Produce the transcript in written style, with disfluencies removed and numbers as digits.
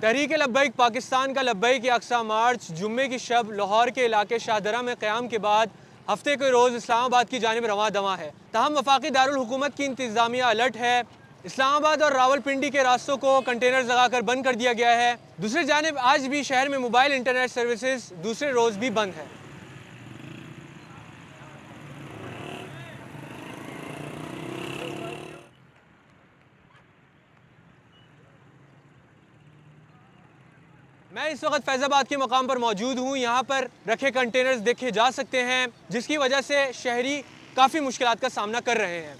तहरीक लब्बैक पाकिस्तान का लब्बैक अक्सा मार्च जुम्मे की शब लाहौर के इलाके शाहदरा में क़याम के बाद हफ्ते के रोज़ इस्लामाबाद की जानिब रवां दवा है। तहम वफाकी दारुल हुकूमत की इंतज़ामिया अलर्ट है। इस्लामाबाद और रावलपिंडी के रास्तों को कंटेनर लगाकर बंद कर दिया गया है। दूसरी जानिब आज भी शहर में मोबाइल इंटरनेट सर्विसेज दूसरे रोज़ भी बंद है। मैं इस वक्त फैज़ाबाद के मकाम पर मौजूद हूँ। यहाँ पर रखे कंटेनर्स देखे जा सकते हैं, जिसकी वजह से शहरी काफ़ी मुश्किलात का सामना कर रहे हैं।